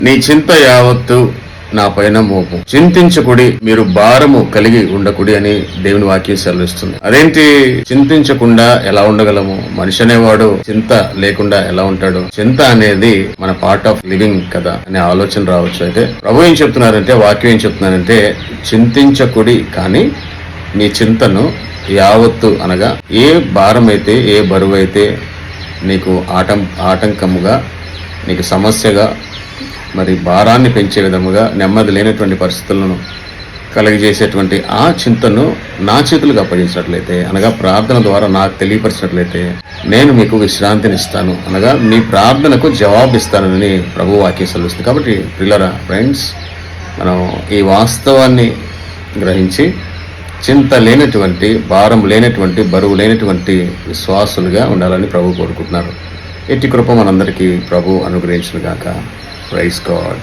నీ చింత యావత్తు నా పైన మోపు, చింతించకుడి, మీరు భారము కలిగి ఉండకుడి అని దేవుని వాక్యం సెలవిస్తుంది. అదేంటి చింతించకుండా ఎలా ఉండగలము? మనిషి అనేవాడు చింత లేకుండా ఎలా ఉంటాడు? చింత అనేది మన పార్ట్ ఆఫ్ లివింగ్ కదా అనే ఆలోచన రావచ్చు. అయితే ప్రభు ఏం చెప్తున్నారంటే, వాక్యం ఏం చెప్తున్నారంటే, చింతించకుడి కానీ నీ చింతను యావత్తు అనగా ఏ భారం అయితే, ఏ బరువు అయితే నీకు ఆటంకముగా, నీకు సమస్యగా, మరి భారాన్ని పెంచే విధముగా, నెమ్మది లేనటువంటి పరిస్థితులను కలిగజేసేటువంటి ఆ చింతను నా చేతులకు అప్పగించినట్లయితే, అనగా ప్రార్థన ద్వారా నాకు తెలియపరిచినట్లయితే, నేను మీకు విశ్రాంతినిస్తాను, అనగా మీ ప్రార్థనకు జవాబిస్తానని ప్రభు వాక్యం సెలవిస్తుంది. కాబట్టి ప్రియులారా, ఫ్రెండ్స్, మనం ఈ వాస్తవాన్ని గ్రహించి చింత లేనటువంటి, భారం లేనటువంటి, బరువు లేనటువంటి విశ్వాసులుగా ఉండాలని ప్రభు కోరుకుంటున్నారు. ఎట్టి కృప మనందరికీ ప్రభు అనుగ్రహించును గాక. Praise God.